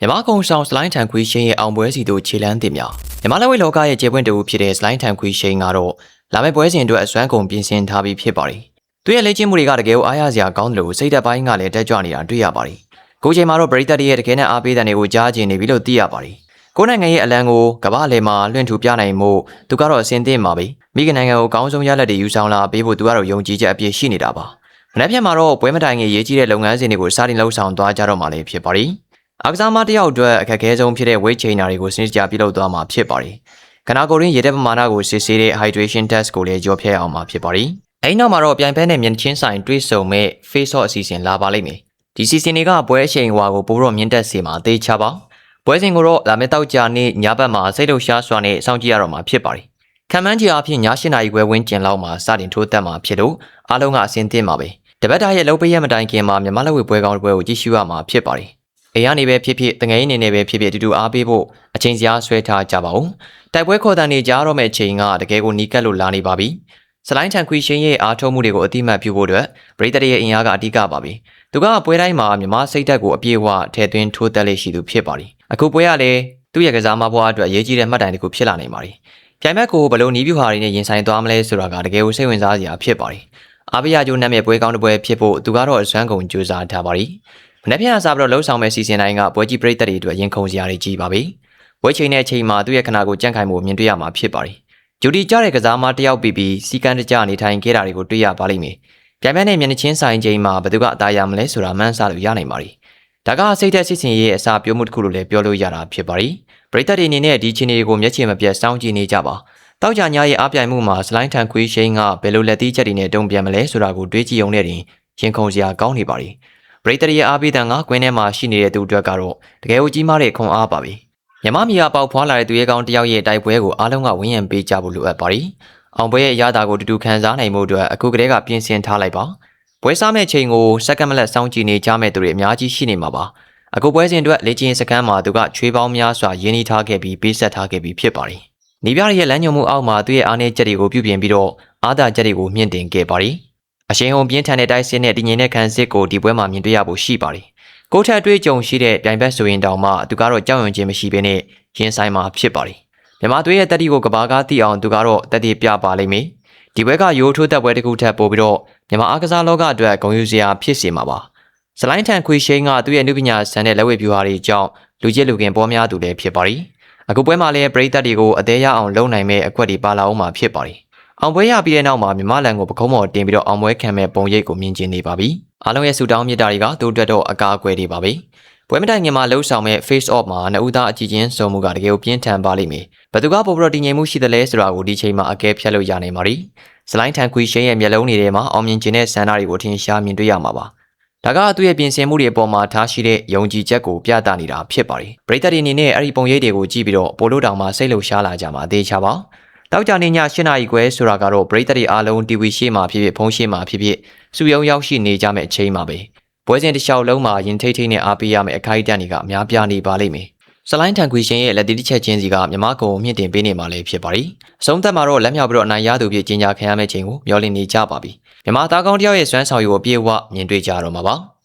မြန်မာကုံဆောင်စလိုင်းထန်ခွေးရှိန်ရဲ့အောင်ပွဲစီတို့ခြေလန်းတင်များမြန်မာလက်ဝဲလောကရဲ့ကျေပွင့်တူဖြစ်တဲ့စလိုင်းထန်ခွေးရှိန်ကတော့လာမယ့်ပွဲစဉ်အတွက်အစွမ်းကုန်ပြင်ဆင်ထားပြီးဖြစ်ပါတယ်။သူရဲ့လေ့ကျင့်မှုတွေကတကယ်ကိုအားရစရာကောင်းတယ်လို့စိတ်သက်ပိုင်းကလည်းတက်ကြွနေတာတွေ့ရပါတယ်။ကိုချိန်မှာတော့ပရိသတ်ရဲ့တကယ်နဲ့အားပေးတဲ့တွေကိုကြားကျင်နေပြီလို့သိရပါတယ်။ကိုနိုင်ငံရဲ့အလံကိုကမ္ဘာအလယ်မှာလွှင့်ထူပြနိုင်မှုသူကတော့အစင်သင့်ပါပဲ။မိခင်နိုင်ငံကိုကောင်းဆုံးရလဒ်တွေယူဆောင်လာပေးဖို့သူကတော့ယုံကြည်ချက်အပြည့်ရှိနေတာပါ။မနေ့ကမှတော့ပွဲမတိုင်ခင်ရေးကြီးတဲ့လုပ်ငန်းစဉ်တွေကိုစတင်လှုပ်ဆောင်သွားကြတော့မှလည်းဖြစ်ပါတယ်။အားကစားမတယောက်အတွက်အခက်အခဲဆုံးဖြစ်တဲ့ weight trainer တွေကိုစနစ်တကျပြုလုပ်သွားမှာဖြစ်ပါတယ်။ခနာကိုရင်းရေတဲ့ပမာဏကိုစစ်ဆေးတဲ့ hydration test ကိုလည်းကြော်ဖြဲအောင်မှာဖြစ်ပါတယ်။အဲဒီနောက်မှာတော့ပြိုင်ဖက်နဲ့မျက်နှာချင်းဆိုင်တွေ့ဆုံမဲ့ face off အစီအစဉ်လာပါလိမ့်မယ်။ဒီစီစဉ်တွေကပွဲအချိန်ဟွာကိုပို့တော့မြင့်တက်စေမှာအသေးချပါ။ပွဲစဉ်ကိုတော့လာမယ့်တောက်ကြနေ့ညဘက်မှာစိတ်လှုပ်ရှားစွာနဲ့စောင့်ကြည့်ရတော့မှာဖြစ်ပါတယ်။ခံမှန်းကြည့်အားဖြင့်ည8:00 နာရီခွဲဝန်းကျင်လောက်မှာစတင်ထိုးတက်မှာဖြစ်လို့အားလုံးကအဆင်သင့်ပါပဲ။တပတ်တာရဲ့လုံးပေးရမတိုင်ခင်မှာမြန်မာလက်ဝဲပွဲကောင်းပွဲကိုကြည့်ရှုရမှာဖြစ်ပါတယ်။အိမ်ကနေပဲဖြစ်ဖြစ်တငယ်ရင်းနေနဲ့ပဲဖြစ်ဖြစ်တူအားပေးဖို့အချိန်စရာဆွဲထားကြပါဦးတိုက်ပွဲခေါ်တန်နေကြတော့မဲ့အချိန်ကတကယ်ကိုနီးကပ်လို့လာနေပါပြီစလိုင်းထန်ခွေးရှင်ရဲ့အားထုတ်မှုတွေကိုအတိမတ်ပြုဖို့အတွက်ပရိသတ်ရဲ့အင်အားကအဓိကပါပဲသူကပွဲတိုင်းမှာမြန်မာစိတ်ဓာတ်ကိုအပြည့်အဝထည့်သွင်းထိုးတက်လေးရှိသူဖြစ်ပါတယ်အခုပွဲကလည်းသူ့ရဲ့ကစားမဘွားအတွက်ရေးကြီးတဲ့မှတ်တိုင်တစ်ခုဖြစ်လာနိုင်ပါတယ်ပြိုင်ဘက်ကိုဘလို့နီးပြူဟာတွေနဲ့ရင်ဆိုင်သွားမလဲဆိုတာကတကယ်ကိုစိတ်ဝင်စားစရာဖြစ်ပါတယ်အားပေးရကျိုးနဲ့မဲ့ပွဲကောင်းတစ်ပွဲဖြစ်ဖို့သူကတော့အစွမ်းကုန်ကြိုးစားထားပါတယ်မနေ့ပြန်စားပြီးတော့လှုပ်ဆောင်မဲ့စီစဉ်တိုင်းကပွဲကြီးပရိသတ်တွေအတွက်ရင်ခုန်စရာတွေကြီးပါပဲ။ပွဲချိန်နဲ့ချိန်မှာသူ့ရဲ့ခနာကိုကြန့်ခိုင်မှုမြင်တွေ့ရမှာဖြစ်ပါတယ်။ဂျူဒီကြတဲ့ကစားမတစ်ယောက်ပြီးစီကန်းတကြနေထိုင်ခဲ့တာတွေကိုတွေ့ရပါလိမ့်မယ်။ပြန်နဲ့မျက်နှာချင်းဆိုင်ချိန်မှာဘယ်သူကအသားရမလဲဆိုတာမှန်းဆလို့ရနိုင်ပါတယ်။ဒါကစိတ်သက်စစ်စင်ရဲ့အစာပြုံးမှုတစ်ခုလို့လည်းပြောလို့ရတာဖြစ်ပါတယ်။ပရိသတ်တွေအနေနဲ့ဒီချိန်တွေကိုမျက်ခြေမပြတ်စောင့်ကြည့်နေကြပါ။တောက်ကြညရဲ့အားပြိုင်မှုမှာစလိုင်းထန်ခွေးရှိန်ကဘယ်လိုလက်သီးချက်တွေနဲ့တုံ့ပြန်မလဲဆိုတာကိုတွေးကြည့်ုံနဲ့တင်ရင်ခုန်စရာကောင်းနေပါတယ်။ပရိသတ်ရဲ့အားပေးတဲ့ကွင်းထဲမှာရှိနေတဲ့သူအတွက်ကတော့တကယ်ကိုကြီးမားတဲ့ခွန်အားပါပဲ။မြမမီယာပေါက်ဖွားလာတဲ့သူရဲ့ကောင်တယောက်ရဲ့တိုက်ပွဲကိုအားလုံးကဝန်းရံပေးကြဖို့လိုအပ်ပါတယ်။အောင်ပွဲရဲ့အရာတာကိုတူခံစားနိုင်မှုအတွက်အခုကတည်းကပြင်ဆင်ထားလိုက်ပါ။ပွဲစားမဲ့ချိန်ကိုစက္ကန့်မလက်စောင့်ကြည့်နေကြမဲ့သူတွေအများကြီးရှိနေမှာပါ။အခုပွဲစဉ်အတွက်လေ့ကျင့်စခန်းမှာသူကချွေးပေါင်းများစွာရင်းနှီးထားခဲ့ပြီးပေးဆက်ထားခဲ့ပြီးဖြစ်ပါတယ်။နေပြရဲ့လမ်းညွှန်မှုအောက်မှာသူရဲ့အားနည်းချက်တွေကိုပြုပြင်ပြီးတော့အားသာချက်တွေကိုမြင့်တင်ခဲ့ပါတယ်။အရှင်ဟုံပြင်းထန်တဲ့တိုက်စစ်နဲ့တည်ငြိမ်တဲ့ခံစစ်ကိုဒီပွဲမှာမြင်တွေ့ရဖို့ရှိပါတယ်။ကိုထက်အတွေ့အကြုံရှိတဲ့ပြိုင်ဘက်ဆိုရင်တောင်မှသူကတော့ကြောက်ရွံ့ခြင်းမရှိဘဲနဲ့ရင်ဆိုင်မှာဖြစ်ပါတယ်။မြန်မာသွေးရဲ့တက်တီကိုကဘာကားသိအောင်သူကတော့တက်တီပြပါလိမ့်မယ်။ဒီပွဲကရိုးထိုးတက်ပွဲတစ်ခုထပ်ပို့ပြီးတော့မြန်မာအားကစားလောကအတွက်ဂုဏ်ယူစရာဖြစ်စေမှာပါ။စလိုင်းထန်ခွေးရှိန်ကသူ့ရဲ့နုပညာဆန်တဲ့လက်ဝဲဗျူဟာတွေကြောင့်လူကြီးလူခင်ပေါ်များသူလည်းဖြစ်ပါတယ်။အခုပွဲမှာလည်းပရိသတ်တွေကိုအသေးရအောင်လုပ်နိုင်မဲ့အကွက်တွေပါလာအောင်မှာဖြစ်ပါတယ်။အောင်ပွဲရပြီးတဲ့နောက်မှာမြန်မာလန်ကိုပကုံးမော်တင်ပြီးတော့အောင်ပွဲခံမဲ့ပုံရိပ်ကိုမြင်ကျင်နေပါပြီ။အားလုံးရဲ့ဆူတောင်းမြတ်တာတွေကသူ့အတွက်တော့အကာအကွယ်တွေပါပဲ။ပွဲမတိုင်ခင်မှာလှုပ်ဆောင်မဲ့ face off မှာနှစ်ဦးသားအကြည့်ချင်းစုံမှုကတကယ်ကိုပြင်းထန်ပါလိမ့်မယ်။ဘသူကပိုပရိုတင်ငိမ်မှုရှိသလဲဆိုတာကိုဒီချိန်မှာအကဲဖြတ်လို့ရနိုင်ပါလိမ့်။စလိုင်းထန်ခွေးရှိန်ရဲ့မျက်လုံးတွေထဲမှာအောင်မြင်ခြင်းနဲ့ဆန္ဒတွေကိုထင်ရှားမြင်တွေ့ရမှာပါ။ဒါကသူ့ရဲ့ပြင်ဆင်မှုတွေအပေါ်မှာထားရှိတဲ့ယုံကြည်ချက်ကိုပြသနေတာဖြစ်ပါတယ်။ပရိသတ်တွေအနေနဲ့အဲ့ဒီပုံရိပ်တွေကိုကြည့်ပြီးတော့ပိုလို့တောင်မှစိတ်လှုပ်ရှားလာကြမှာအသေးချပါ။တောက်ကြနေည8:00 နာရီခွဲဆိုတာကတော့ပရိသတ်တွေအားလုံး TV ရှေ့မှာဖြစ်ဖြစ်ဖုန်းရှေ့မှာဖြစ်ဖြစ်စုယုံရောက်ရှိနေကြမယ့်အချိန်မှာပဲပွဲစဉ်တစ်လျှောက်လုံးမှာရင်ထိတ်ထိတ်နဲ့အားပေးရမယ့်အခိုက်အတန့်တွေကအများပြားနေပါလိမ့်မယ်။စလိုင်းထန်ခွေးရှင်ရဲ့လက်သီးတစ်ချက်ချင်းစီကမြမကုံမြင့်တင်ပေးနေမှာလည်းဖြစ်ပါတယ်။အဆုံးသတ်မှာတော့လက်မြောက်ပြီးတော့အနိုင်ရသူဖြစ်ကျင်းကြခံရမယ့်ချိန်ကိုမျှော်လင့်နေကြပါပြီ။မြမသားကောင်းတယောက်ရဲ့စွမ်းဆောင်ရည်ကိုအပြည့်အဝမြင်တွေ့ကြတော့မှာပါ။